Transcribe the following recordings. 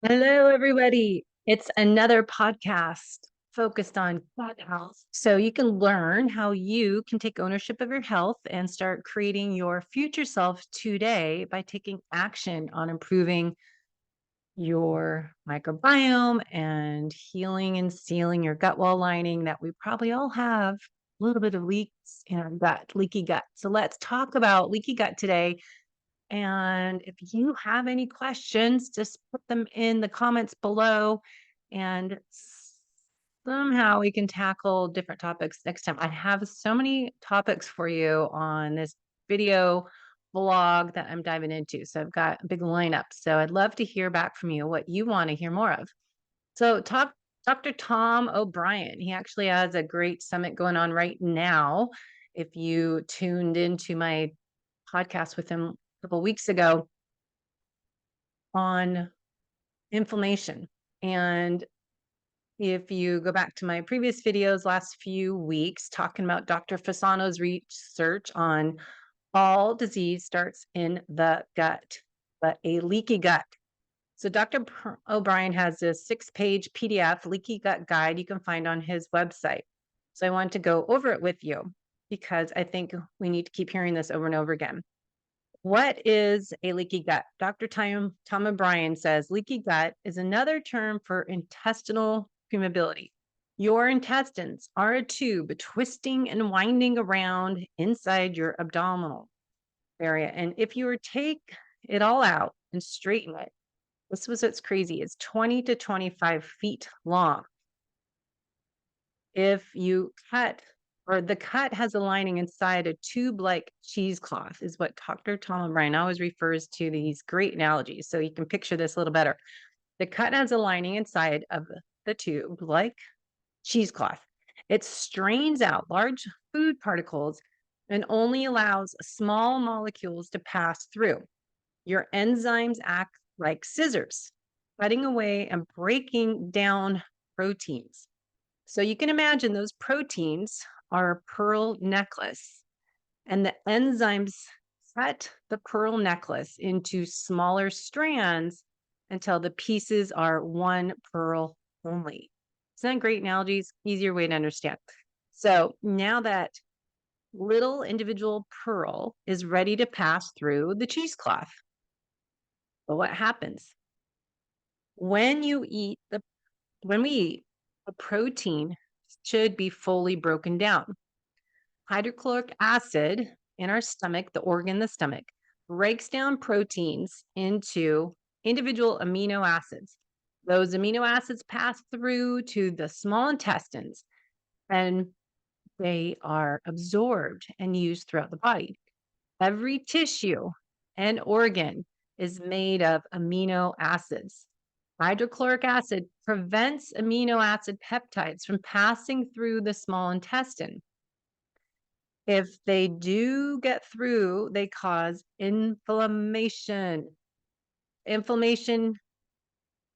Hello, everybody. It's another podcast focused on gut health. So you can learn how you can take ownership of your health and start creating your future self today by taking action on improving your microbiome and healing and sealing your gut wall lining that we probably all have a little bit of leaks in our gut, leaky gut. So let's talk about leaky gut today, and if you have any questions, just put them in the comments below and somehow we can tackle different topics next time. I have so many topics for you on this video blog that I'm diving into. So I've got a big lineup. So I'd love to hear back from you what you want to hear more of. So Dr. Tom O'Brien, he actually has a great summit going on right now. If you tuned into my podcast with him couple weeks ago on inflammation. And if you go back to my previous videos last few weeks talking about Dr. Fasano's research on all disease starts in the gut, but a leaky gut. So Dr. O'Brien has a 6-page PDF leaky gut guide you can find on his website. So I want to go over it with you because I think we need to keep hearing this over and over again. What is a leaky gut? Dr. Tom O'Brien says leaky gut is another term for intestinal permeability. Your intestines are a tube twisting and winding around inside your abdominal area. And if you were to take it all out and straighten it, this was what's crazy, it's 20 to 25 feet long. If you cut, or the cut has a lining inside a tube-like cheesecloth, is what Dr. Tom O'Brien always refers to these great analogies. So you can picture this a little better. The cut has a lining inside of the tube like cheesecloth. It strains out large food particles and only allows small molecules to pass through. Your enzymes act like scissors, cutting away and breaking down proteins. So you can imagine those proteins are a pearl necklace, and the enzymes cut the pearl necklace into smaller strands until the pieces are one pearl only. Isn't that great analogies? Easier way to understand. So now that little individual pearl is ready to pass through the cheesecloth. But what happens? When we eat, the protein should be fully broken down. Hydrochloric acid in our stomach, the organ, the stomach, breaks down proteins into individual amino acids. Those amino acids pass through to the small intestines and they are absorbed and used throughout the body. Every tissue and organ is made of amino acids. Hydrochloric acid prevents amino acid peptides from passing through the small intestine. If they do get through, they cause inflammation. Inflammation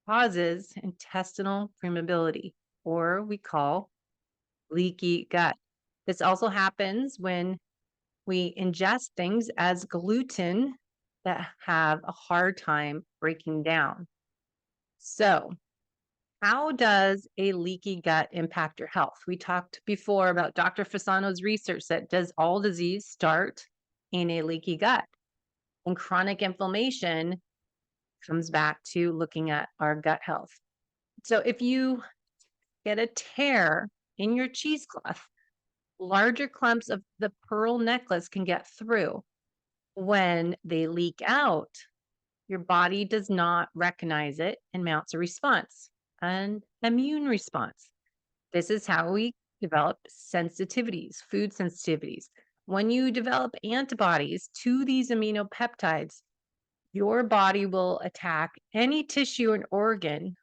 causes intestinal permeability, or we call leaky gut. This also happens when we ingest things as gluten that have a hard time breaking down. So, how does a leaky gut impact your health? We talked before about Dr. Fasano's research that does all disease start in a leaky gut? And chronic inflammation comes back to looking at our gut health. So if you get a tear in your cheesecloth, larger clumps of the pearl necklace can get through. When they leak out, your body does not recognize it and mounts a response, an immune response. This is how we develop sensitivities, food sensitivities. When you develop antibodies to these aminopeptides, your body will attack any tissue and organ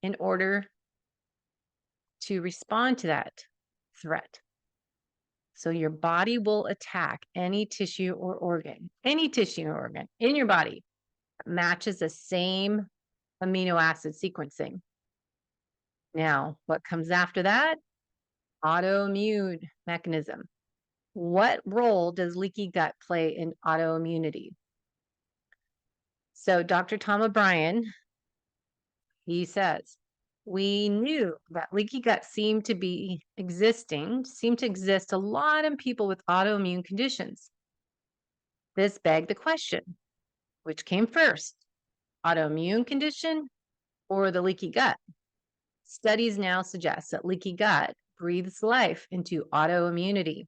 in order to respond to that threat. So your body will attack any tissue or organ in your body that matches the same amino acid sequencing. Now, what comes after that? Autoimmune mechanism. What role does leaky gut play in autoimmunity? So Dr. Tom O'Brien He says, we knew that leaky gut seemed to exist a lot in people with autoimmune conditions. This begged the question, which came first, autoimmune condition or the leaky gut? Studies now suggest that leaky gut breathes life into autoimmunity.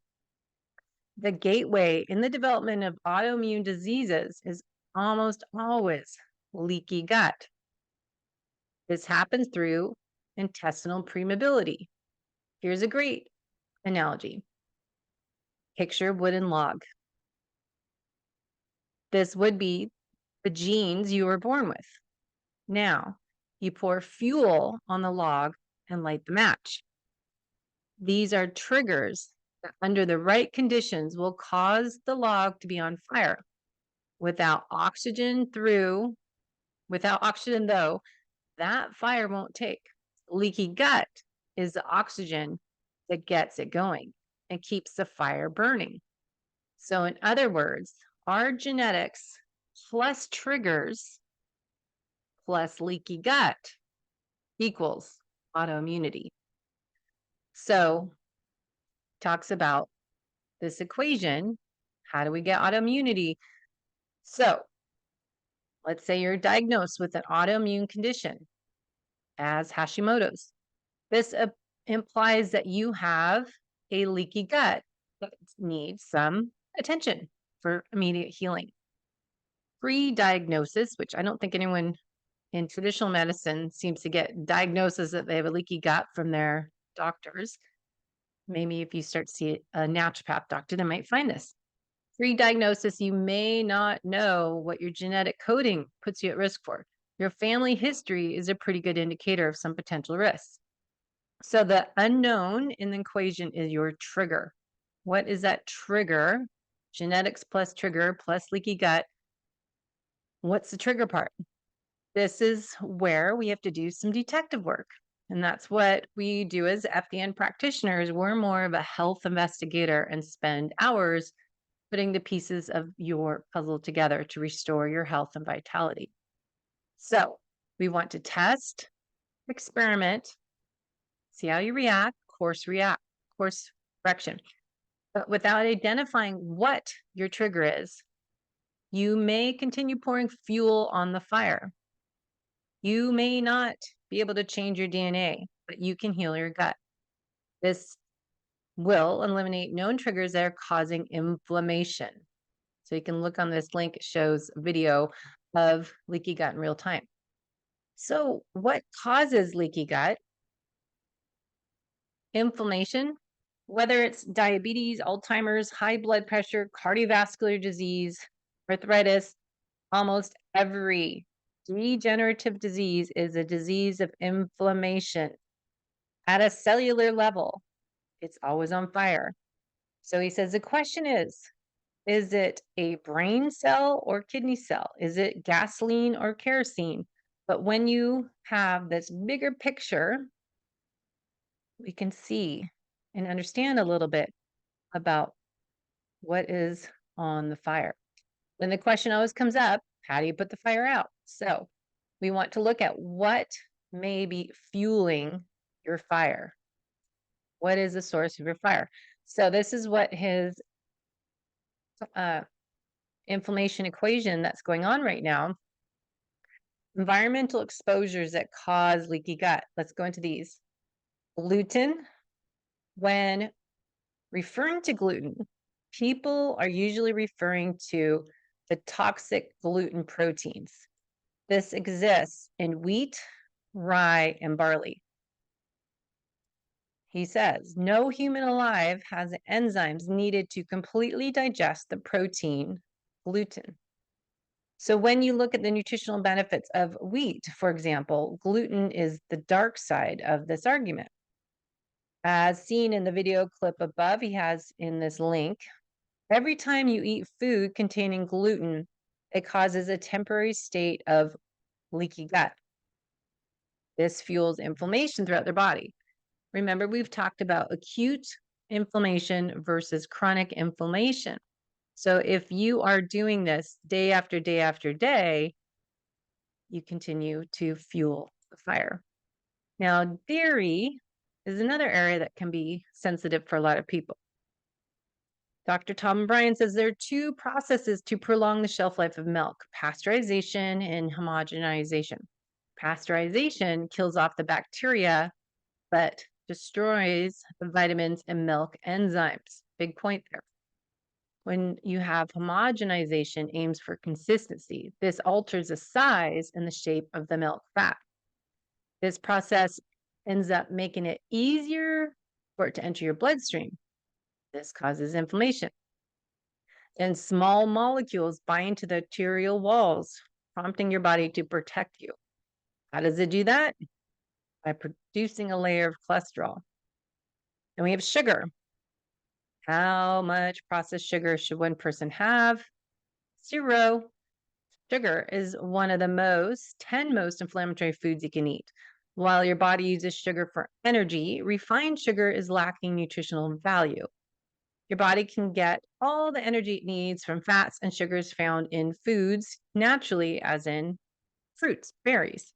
The gateway in the development of autoimmune diseases is almost always leaky gut. This happens through intestinal permeability. Here's a great analogy. Picture wooden log. This would be the genes you were born with. Now, you pour fuel on the log and light the match. These are triggers that, under the right conditions, will cause the log to be on fire. Without oxygen, though, that fire won't take. Leaky gut is the oxygen that gets it going and keeps the fire burning. So, in other words, our genetics plus triggers plus leaky gut equals autoimmunity. So, talks about this equation. How do we get autoimmunity? So, let's say you're diagnosed with an autoimmune condition as Hashimoto's. This implies that you have a leaky gut that needs some attention for immediate healing. Pre-diagnosis, which I don't think anyone in traditional medicine seems to get diagnosis that they have a leaky gut from their doctors. Maybe if you start to see a naturopath doctor, they might find this. Pre-diagnosis, you may not know what your genetic coding puts you at risk for. Your family history is a pretty good indicator of some potential risks. So the unknown in the equation is your trigger. What is that trigger? Genetics plus trigger plus leaky gut. What's the trigger part? This is where we have to do some detective work. And that's what we do as FDN practitioners. We're more of a health investigator and spend hours putting the pieces of your puzzle together to restore your health and vitality. So we want to test, experiment, see how you react, course correction. But without identifying what your trigger is, you may continue pouring fuel on the fire. You may not be able to change your DNA, but you can heal your gut. This will eliminate known triggers that are causing inflammation. So you can look on this link, it shows a video of leaky gut in real time. So what causes leaky gut? Inflammation, whether it's diabetes, Alzheimer's, high blood pressure, cardiovascular disease, arthritis, almost every degenerative disease is a disease of inflammation. At a cellular level, it's always on fire. So he says the question is it a brain cell or kidney cell? Is it gasoline or kerosene? But when you have this bigger picture, we can see and understand a little bit about what is on the fire. Then the question always comes up, how do you put the fire out? So we want to look at what may be fueling your fire. What is the source of your fire? So this is what his inflammation equation that's going on right now. Environmental exposures that cause leaky gut. Let's go into these. Gluten. When referring to gluten, people are usually referring to the toxic gluten proteins. This exists in wheat, rye, and barley. He says, no human alive has the enzymes needed to completely digest the protein gluten. So when you look at the nutritional benefits of wheat, for example, gluten is the dark side of this argument. As seen in the video clip above, he has in this link, every time you eat food containing gluten, it causes a temporary state of leaky gut. This fuels inflammation throughout their body. Remember, we've talked about acute inflammation versus chronic inflammation. So if you are doing this day after day after day, you continue to fuel the fire. Now, dairy is another area that can be sensitive for a lot of people. Dr. Tom Bryan says there are two processes to prolong the shelf life of milk: pasteurization and homogenization. Pasteurization kills off the bacteria, but destroys the vitamins and milk enzymes. Big point there. When you have homogenization, aims for consistency. This alters the size and the shape of the milk fat. This process ends up making it easier for it to enter your bloodstream. This causes inflammation. And small molecules bind to the arterial walls, prompting your body to protect you. How does it do that? By producing a layer of cholesterol. And we have sugar. How much processed sugar should one person have? 0. Sugar is one of the 10 most inflammatory foods you can eat. While your body uses sugar for energy, refined sugar is lacking nutritional value. Your body can get all the energy it needs from fats and sugars found in foods naturally, as in fruits, berries.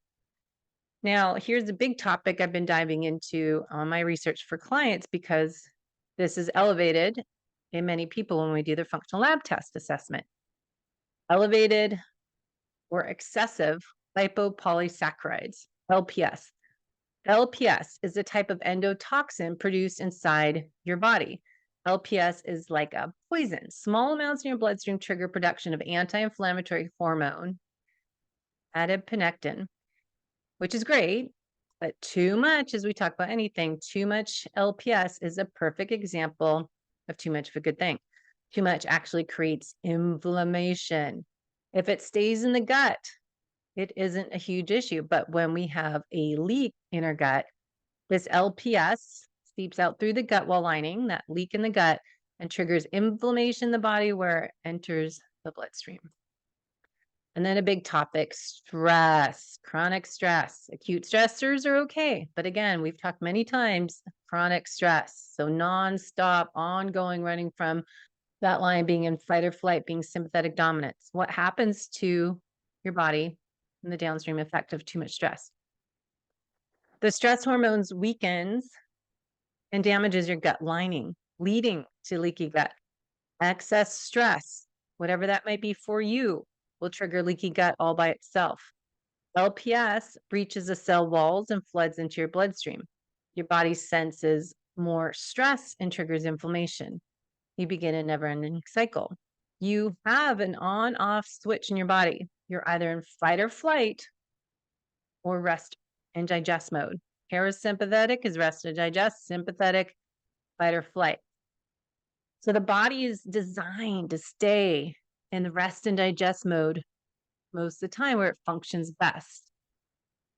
Now, here's a big topic I've been diving into on my research for clients because this is elevated in many people when we do their functional lab test assessment. Elevated or excessive lipopolysaccharides, LPS. LPS is a type of endotoxin produced inside your body. LPS is like a poison. Small amounts in your bloodstream trigger production of anti-inflammatory hormone, adiponectin, which is great, but too much, as we talk about anything, too much LPS is a perfect example of too much of a good thing. Too much actually creates inflammation. If it stays in the gut, it isn't a huge issue. But when we have a leak in our gut, this LPS seeps out through the gut wall lining, that leak in the gut, and triggers inflammation in the body where it enters the bloodstream. And then a big topic, stress, chronic stress. Acute stressors are okay. But again, we've talked many times, chronic stress. So nonstop, ongoing running from that line being in fight or flight, being sympathetic dominance. What happens to your body and the downstream effect of too much stress? The stress hormones weakens and damages your gut lining, leading to leaky gut. Excess stress, whatever that might be for you, will trigger leaky gut all by itself. LPS breaches the cell walls and floods into your bloodstream. Your body senses more stress and triggers inflammation. You begin a never-ending cycle. You have an on-off switch in your body. You're either in fight or flight or rest and digest mode. Parasympathetic is rest and digest, sympathetic, fight or flight. So the body is designed to stay in the rest and digest mode most of the time where it functions best.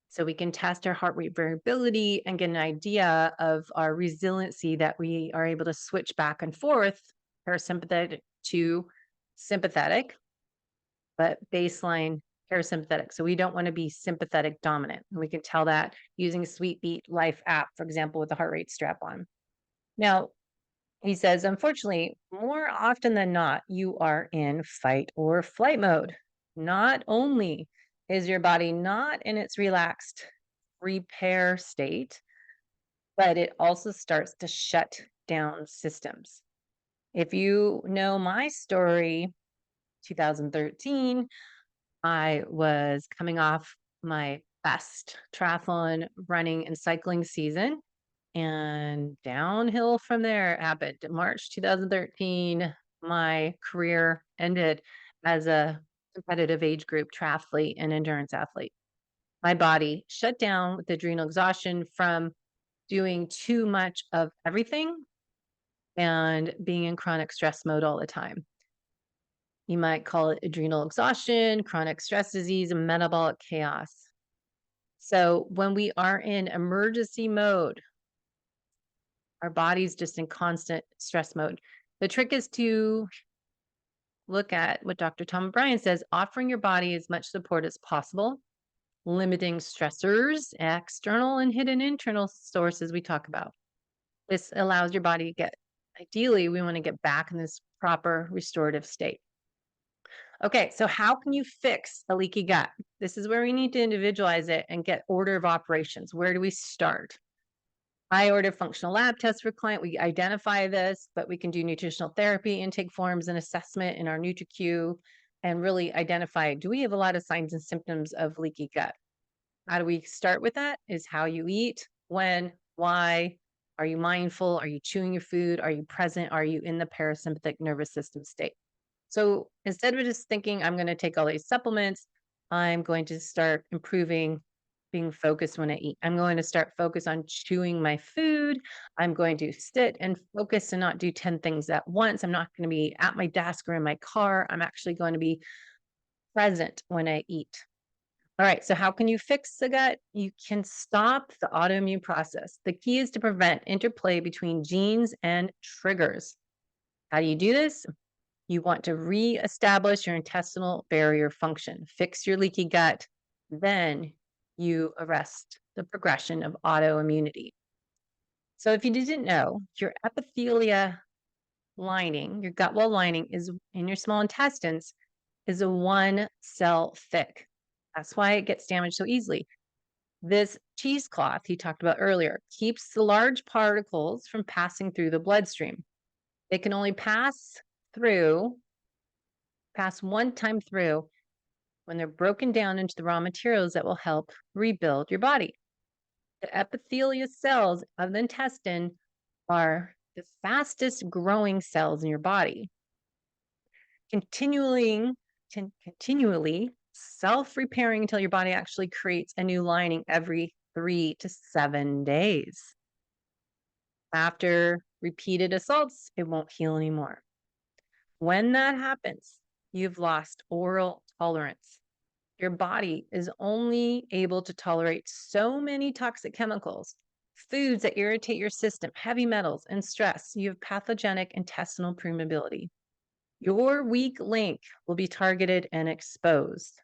So we can test our heart rate variability and get an idea of our resiliency that we are able to switch back and forth, parasympathetic to sympathetic, but baseline parasympathetic. So we don't want to be sympathetic dominant. And we can tell that using a Sweet Beat Life app, for example, with a heart rate strap on. Now, he says, unfortunately, more often than not, you are in fight or flight mode. Not only is your body not in its relaxed repair state, but it also starts to shut down systems. If you know my story, 2013, I was coming off my best triathlon running and cycling season, and downhill from there happened. March 2013, my career ended as a competitive age group triathlete and endurance athlete. My body shut down with adrenal exhaustion from doing too much of everything and being in chronic stress mode all the time. You might call it adrenal exhaustion, chronic stress disease, and metabolic chaos. So when we are in emergency mode, our body's just in constant stress mode. The trick is to look at what Dr. Tom Bryan says, offering your body as much support as possible, limiting stressors, external and hidden internal sources we talk about. This allows your body to ideally, we want to get back in this proper restorative state. Okay, so how can you fix a leaky gut? This is where we need to individualize it and get order of operations. Where do we start? I order functional lab tests for client. We identify this, but we can do nutritional therapy, intake forms, and assessment in our NutriQ and really identify, do we have a lot of signs and symptoms of leaky gut? How do we start with that? Is how you eat, when, why, are you mindful? Are you chewing your food? Are you present? Are you in the parasympathetic nervous system state? So instead of just thinking, I'm going to take all these supplements, I'm going to start improving being focused when I eat. I'm going to start focus on chewing my food. I'm going to sit and focus and not do 10 things at once. I'm not going to be at my desk or in my car. I'm actually going to be present when I eat. All right. So, how can you fix the gut? You can stop the autoimmune process. The key is to prevent interplay between genes and triggers. How do you do this? You want to reestablish your intestinal barrier function, fix your leaky gut, then you arrest the progression of autoimmunity. So, if you didn't know, your epithelia lining, your gut wall lining, is in your small intestines, is a one cell thick. That's why it gets damaged so easily. This cheesecloth he talked about earlier keeps the large particles from passing through the bloodstream. They can only pass one time through when they're broken down into the raw materials that will help rebuild your body. The epithelial cells of the intestine are the fastest growing cells in your body, continually self-repairing until your body actually creates a new lining every 3 to 7 days. After repeated assaults, it won't heal anymore. When that happens, you've lost oral tolerance. Your body is only able to tolerate so many toxic chemicals, foods that irritate your system, heavy metals, and stress. You have pathogenic intestinal permeability. Your weak link will be targeted and exposed.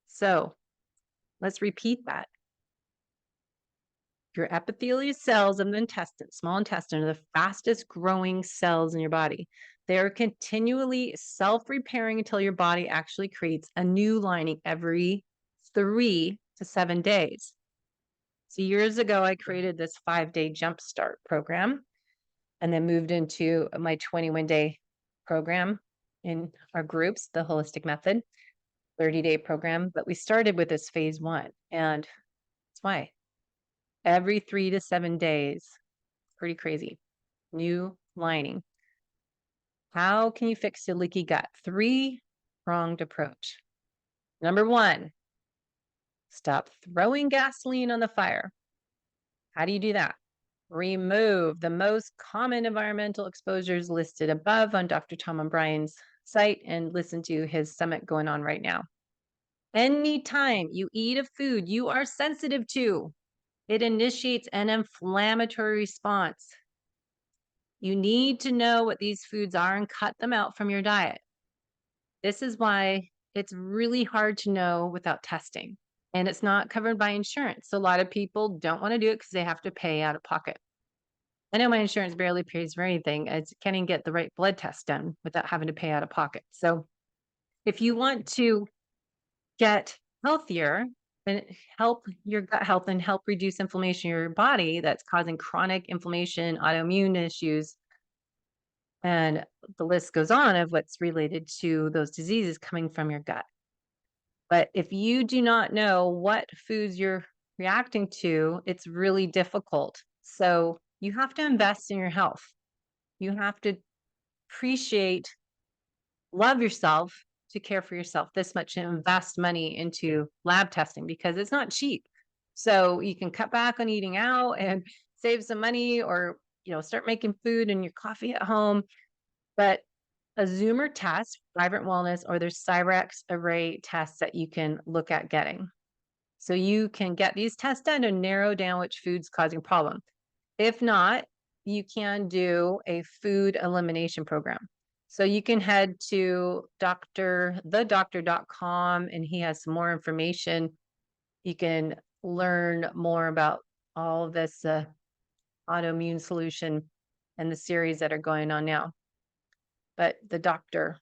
So let's repeat that. Your epithelial cells of the intestine, small intestine, are the fastest growing cells in your body. They are continually self-repairing until your body actually creates a new lining every 3 to 7 days. So years ago, I created this 5-day jumpstart program and then moved into my 21-day program in our groups, the holistic method, 30-day program. But we started with this phase 1, and that's why. Every 3 to 7 days, pretty crazy. New lining. How can you fix a leaky gut? 3-pronged approach. Number 1, stop throwing gasoline on the fire. How do you do that? Remove the most common environmental exposures listed above on Dr. Tom O'Brien's site and listen to his summit going on right now. Anytime you eat a food you are sensitive to, it initiates an inflammatory response. You need to know what these foods are and cut them out from your diet. This is why it's really hard to know without testing, and it's not covered by insurance. So a lot of people don't want to do it because they have to pay out of pocket. I know my insurance barely pays for anything. I can't even get the right blood test done without having to pay out of pocket. So if you want to get healthier and help your gut health and help reduce inflammation in your body that's causing chronic inflammation, autoimmune issues, and the list goes on of what's related to those diseases coming from your gut. But if you do not know what foods you're reacting to, it's really difficult. So you have to invest in your health. You have to appreciate, love yourself to care for yourself this much and invest money into lab testing because it's not cheap. So you can cut back on eating out and save some money or, start making food and your coffee at home. But a Zoomer test, Vibrant Wellness, or there's Cyrex array tests that you can look at getting. So you can get these tests done to narrow down which food's causing problem. If not, you can do a food elimination program. So you can head to thedoctor.com and he has some more information. You can learn more about all of this autoimmune solution and the series that are going on now. But the doctor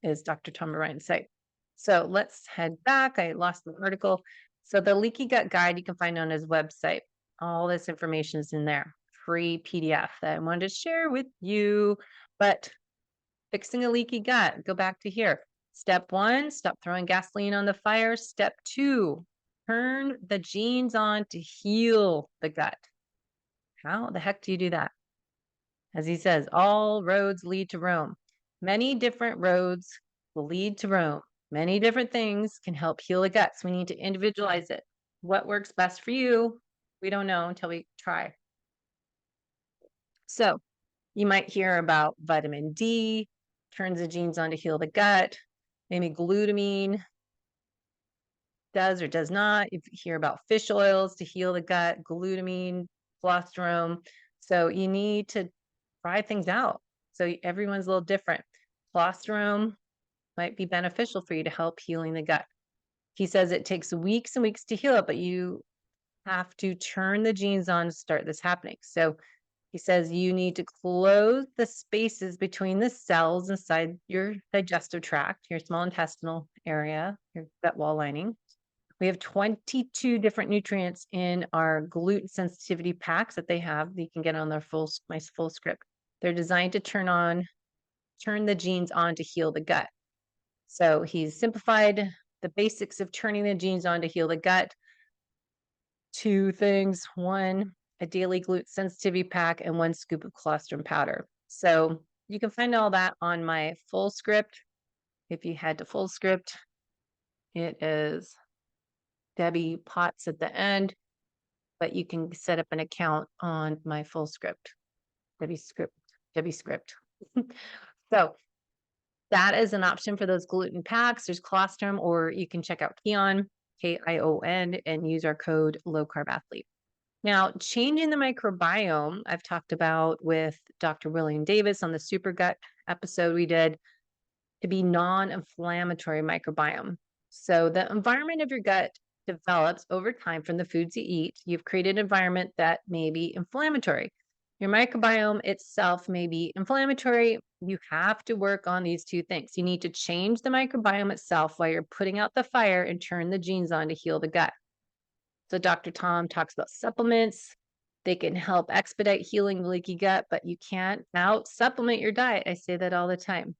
is Dr. Tom Ryan's site. So let's head back. I lost the article. So the leaky gut guide you can find on his website. All this information is in there. Free PDF that I wanted to share with you. But fixing a leaky gut, go back to here. Step 1, stop throwing gasoline on the fire. Step 2, turn the genes on to heal the gut. How the heck do you do that? As he says, all roads lead to Rome. Many different roads will lead to Rome. Many different things can help heal the gut. So we need to individualize it. What works best for you? We don't know until we try. So you might hear about vitamin D, turns the genes on to heal the gut. Maybe glutamine does or does not. You hear about fish oils to heal the gut, glutamine, colostrum. So you need to try things out. So everyone's a little different. Colostrum might be beneficial for you to help healing the gut. He says it takes weeks and weeks to heal it, but you have to turn the genes on to start this happening. So he says you need to close the spaces between the cells inside your digestive tract, your small intestinal area, your gut wall lining. We have 22 different nutrients in our gluten sensitivity packs that they have. You can get on their my full script. They're designed to turn the genes on to heal the gut. So he's simplified the basics of turning the genes on to heal the gut. 2 things. 1, a daily gluten sensitivity pack, and 1 scoop of colostrum powder. So you can find all that on my full script. If you head to full script, it is Debbie Potts at the end, but you can set up an account on my full script, Debbie script. So that is an option for those gluten packs. There's colostrum, or you can check out Kion, Kion, and use our code LowCarbAthlete. Now, changing the microbiome, I've talked about with Dr. William Davis on the Super Gut episode we did, to be non-inflammatory microbiome. So the environment of your gut develops over time from the foods you eat. You've created an environment that may be inflammatory. Your microbiome itself may be inflammatory. You have to work on these 2 things. You need to change the microbiome itself while you're putting out the fire and turn the genes on to heal the gut. So Dr. Tom talks about supplements. They can help expedite healing the leaky gut, but you can't out supplement your diet. I say that all the time,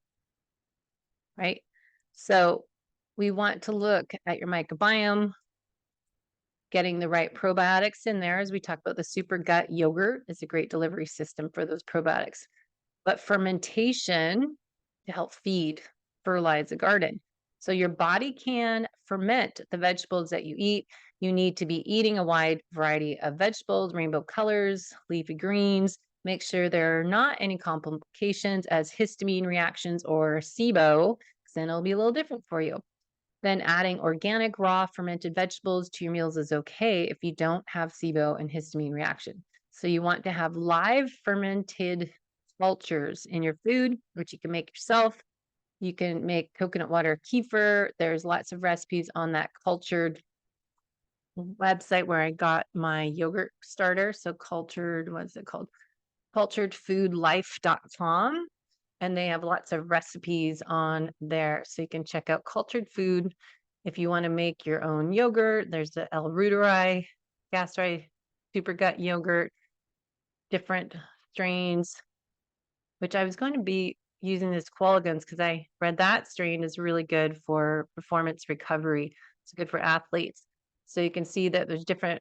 right? So we want to look at your microbiome, getting the right probiotics in there. As we talk about, the super gut yogurt is a great delivery system for those probiotics. But fermentation to help feed, fertilize the garden. So your body can ferment the vegetables that you eat. You need to be eating a wide variety of vegetables, rainbow colors, leafy greens. Make sure there are not any complications as histamine reactions or SIBO, because then it'll be a little different for you. Then adding organic raw fermented vegetables to your meals is okay if you don't have SIBO and histamine reaction. So you want to have live fermented cultures in your food, which you can make yourself. You can make coconut water kefir. There's lots of recipes on that cultured website where I got my yogurt starter. So cultured, what is it called? culturedfoodlife.com. And they have lots of recipes on there. So you can check out cultured food. If you want to make your own yogurt, there's the L. reuteri, gastri, super gut yogurt, different strains, which I was going to be using this Qualigans because I read that strain is really good for performance recovery. It's good for athletes. So you can see that there's different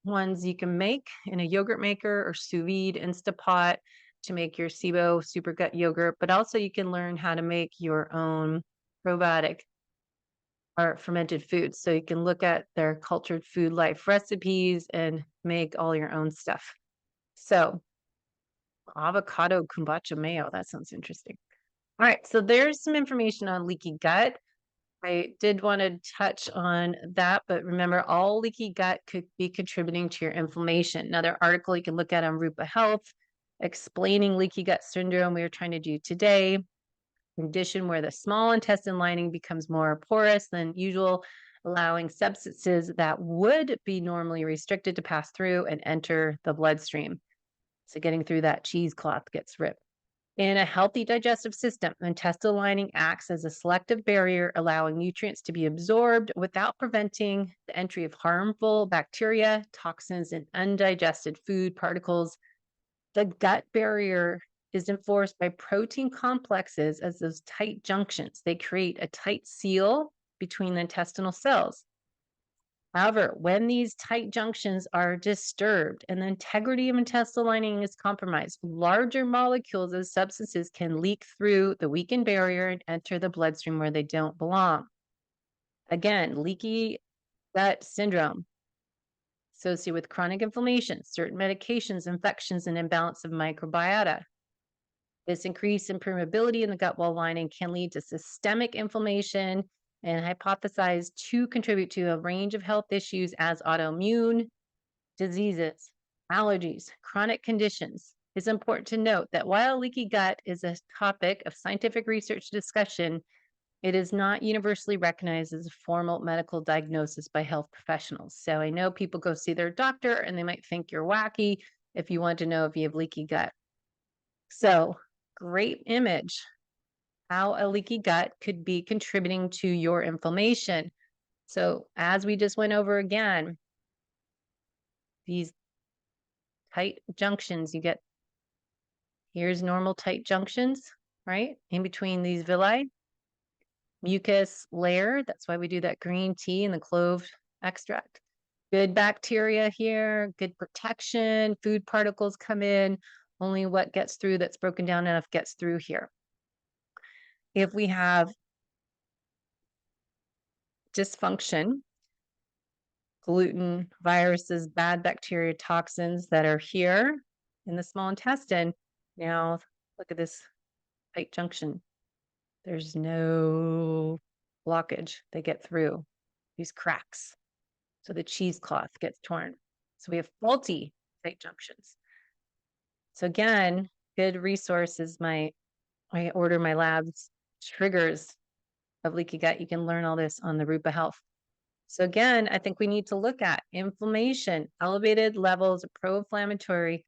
ones you can make in a yogurt maker or sous vide Instapot to make your SIBO super gut yogurt, but also you can learn how to make your own probiotic or fermented foods. So you can look at their cultured food life recipes and make all your own stuff. So avocado kombucha mayo, that sounds interesting. All right, so there's some information on leaky gut. I did want to touch on that, but remember, all leaky gut could be contributing to your inflammation. Another article you can look at on Rupa Health, explaining leaky gut syndrome we are trying to do today, condition where the small intestine lining becomes more porous than usual, allowing substances that would be normally restricted to pass through and enter the bloodstream. So getting through that cheesecloth gets ripped. In a healthy digestive system, the intestinal lining acts as a selective barrier, allowing nutrients to be absorbed without preventing the entry of harmful bacteria, toxins, and undigested food particles. The gut barrier is enforced by protein complexes as those tight junctions. They create a tight seal between the intestinal cells. However, when these tight junctions are disturbed and the integrity of intestinal lining is compromised, larger molecules of substances can leak through the weakened barrier and enter the bloodstream where they don't belong. Again, leaky gut syndrome associated with chronic inflammation, certain medications, infections, and imbalance of microbiota. This increase in permeability in the gut wall lining can lead to systemic inflammation and hypothesized to contribute to a range of health issues as autoimmune diseases, allergies, chronic conditions. It's important to note that while leaky gut is a topic of scientific research discussion, it is not universally recognized as a formal medical diagnosis by health professionals. So I know people go see their doctor and they might think you're wacky if you want to know if you have leaky gut. So, great image how a leaky gut could be contributing to your inflammation. So, as we just went over again, these tight junctions, you get here's normal tight junctions, right? In between these villi, mucus layer. That's why we do that green tea and the clove extract. Good bacteria here, good protection, food particles come in. Only what gets through that's broken down enough gets through here. If we have dysfunction, gluten, viruses, bad bacteria, toxins that are here in the small intestine. Now, look at this tight junction. There's no blockage. They get through these cracks. So the cheesecloth gets torn. So we have faulty tight junctions. So again, good resource is I order my lab's triggers of leaky gut. You can learn all this on the Rupa Health. So again, I think we need to look at inflammation, elevated levels of pro-inflammatory,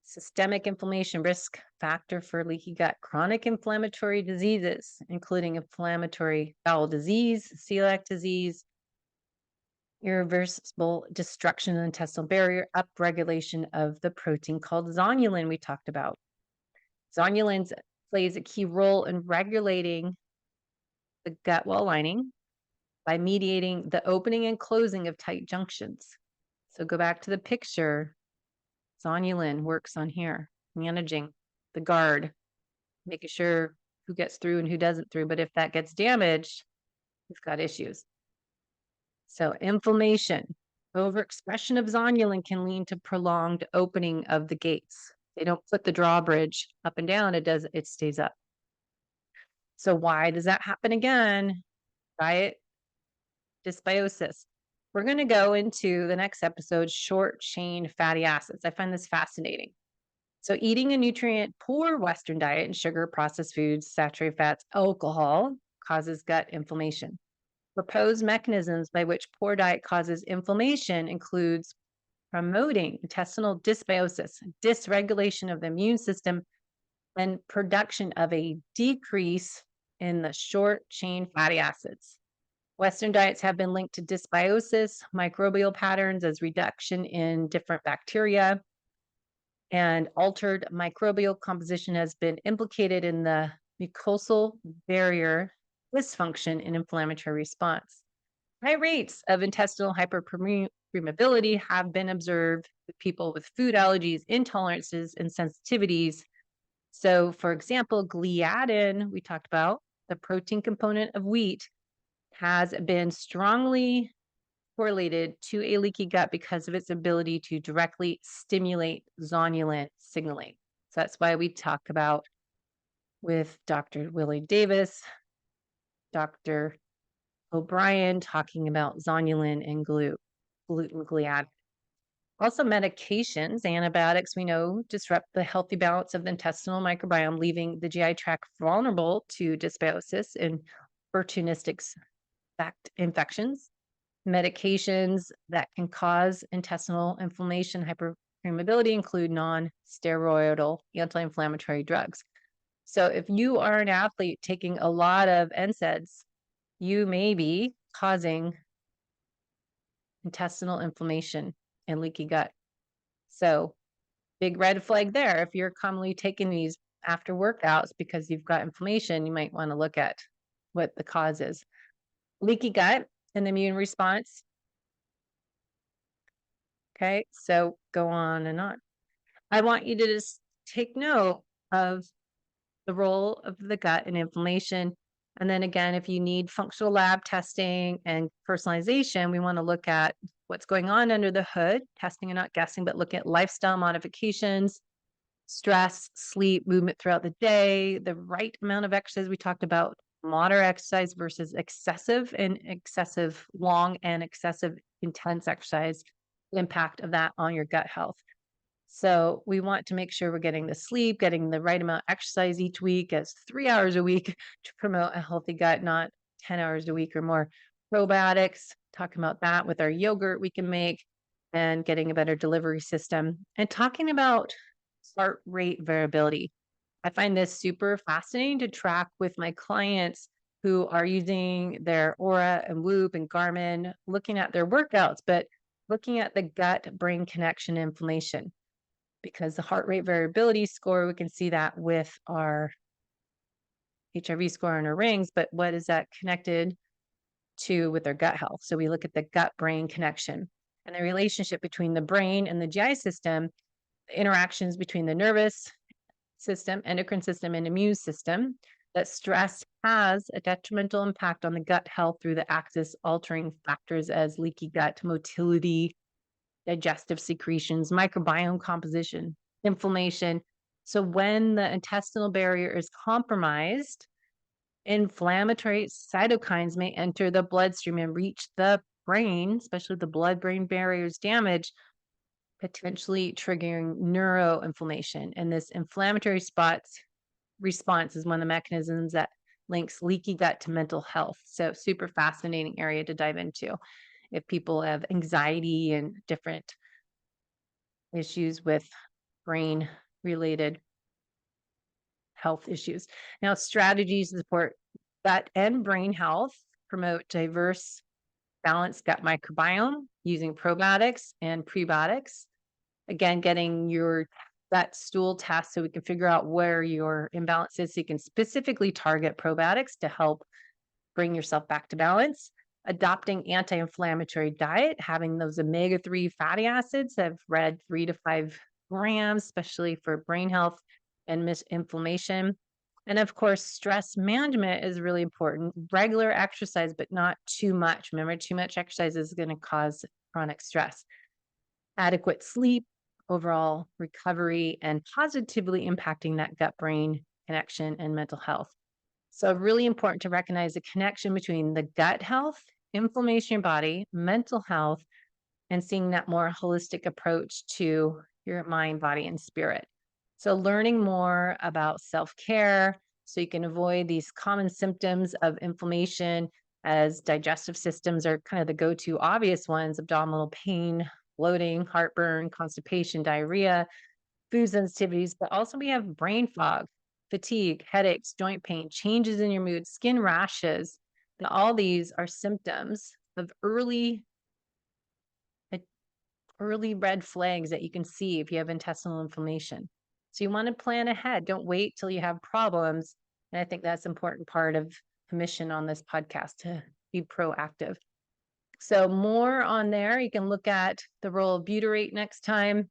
systemic inflammation risk factor for leaky gut, chronic inflammatory diseases, including inflammatory bowel disease, celiac disease, irreversible destruction of the intestinal barrier, upregulation of the protein called zonulin we talked about. Zonulin plays a key role in regulating the gut wall lining by mediating the opening and closing of tight junctions. So go back to the picture. Zonulin works on here, managing the guard, making sure who gets through and who doesn't through. But if that gets damaged, we've got issues. So inflammation, overexpression of zonulin can lead to prolonged opening of the gates. They don't put the drawbridge up and down, it stays up. So why does that happen again? Diet dysbiosis. We're going to go into the next episode, short chain fatty acids. I find this fascinating. So eating a nutrient poor Western diet and sugar, processed foods, saturated fats, alcohol causes gut inflammation. Proposed mechanisms by which poor diet causes inflammation includes promoting intestinal dysbiosis, dysregulation of the immune system, and production of a decrease in the short chain fatty acids. Western diets have been linked to dysbiosis, microbial patterns as reduction in different bacteria, and altered microbial composition has been implicated in the mucosal barrier dysfunction and inflammatory response. High rates of intestinal hyperpermeability have been observed with people with food allergies, intolerances, and sensitivities. So, for example, gliadin, we talked about, the protein component of wheat, has been strongly correlated to a leaky gut because of its ability to directly stimulate zonulin signaling. So that's why we talk about with Dr. Willie Davis, Dr. O'Brien talking about zonulin and gluten gliadin. Also, medications, antibiotics, we know disrupt the healthy balance of the intestinal microbiome, leaving the GI tract vulnerable to dysbiosis and opportunistic infections. Medications that can cause intestinal inflammation, permeability include non-steroidal anti-inflammatory drugs. So if you are an athlete taking a lot of NSAIDs, you may be causing intestinal inflammation and leaky gut. So big red flag there. If you're commonly taking these after workouts because you've got inflammation, you might want to look at what the cause is. Leaky gut and immune response. Okay, so go on and on. I want you to just take note of the role of the gut in inflammation. And then again, if you need functional lab testing and personalization, we want to look at what's going on under the hood, testing and not guessing, but look at lifestyle modifications, stress, sleep, movement throughout the day, the right amount of exercise. We talked about moderate exercise versus excessive and excessive long and excessive intense exercise, the impact of that on your gut health. So we want to make sure we're getting the sleep, getting the right amount of exercise each week as 3 hours a week to promote a healthy gut, not 10 hours a week or more. Probiotics, talking about that with our yogurt we can make and getting a better delivery system. And talking about heart rate variability. I find this super fascinating to track with my clients who are using their Aura and Whoop and Garmin, looking at their workouts, but looking at the gut-brain connection inflammation. Because the heart rate variability score, we can see that with our HRV score on our rings, but what is that connected to with our gut health? So we look at the gut-brain connection and the relationship between the brain and the GI system, the interactions between the nervous system, endocrine system, and immune system, that stress has a detrimental impact on the gut health through the axis altering factors as leaky gut, motility, digestive secretions, microbiome composition, inflammation. So when the intestinal barrier is compromised, inflammatory cytokines may enter the bloodstream and reach the brain, especially the blood-brain barrier is damaged, potentially triggering neuroinflammation. And this inflammatory response is one of the mechanisms that links leaky gut to mental health. So super fascinating area to dive into. If people have anxiety and different issues with brain related health issues. Now, strategies to support gut and brain health promote diverse, balanced gut microbiome using probiotics and prebiotics. Again, getting your gut stool test so we can figure out where your imbalance is so you can specifically target probiotics to help bring yourself back to balance. Adopting anti-inflammatory diet, having those omega-3 fatty acids. I've read 3 to 5 grams, especially for brain health and misinflammation. And of course, stress management is really important. Regular exercise, but not too much. Remember, too much exercise is going to cause chronic stress. Adequate sleep, overall recovery, and positively impacting that gut-brain connection and mental health. So really important to recognize the connection between the gut health, inflammation in your body, mental health, and seeing that more holistic approach to your mind, body, and spirit. So learning more about self-care so you can avoid these common symptoms of inflammation as digestive systems are kind of the go-to obvious ones, abdominal pain, bloating, heartburn, constipation, diarrhea, food sensitivities, but also we have brain fog, fatigue, headaches, joint pain, changes in your mood, skin rashes. And all these are symptoms of early red flags that you can see if you have intestinal inflammation. So you want to plan ahead. Don't wait till you have problems. And I think that's an important part of the mission on this podcast to be proactive. So more on there. You can look at the role of butyrate next time.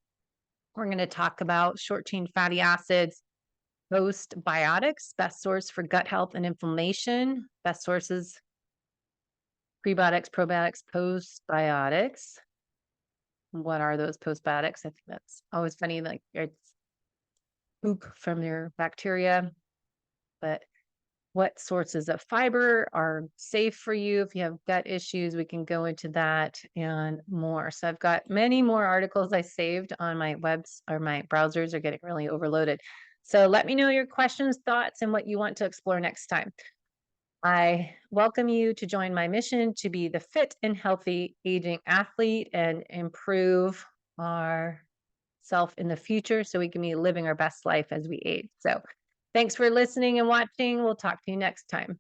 We're going to talk about short-chain fatty acids, postbiotics, best source for gut health and inflammation, best sources, prebiotics, probiotics, postbiotics. What are those postbiotics? I think that's always funny, like it's poop from your bacteria, but what sources of fiber are safe for you if you have gut issues? We can go into that and more. So I've got many more articles I saved on my webs or my browsers are getting really overloaded. So let me know your questions, thoughts, and what you want to explore next time. I welcome you to join my mission to be the fit and healthy aging athlete and improve our self in the future so we can be living our best life as we age. So thanks for listening and watching. We'll talk to you next time.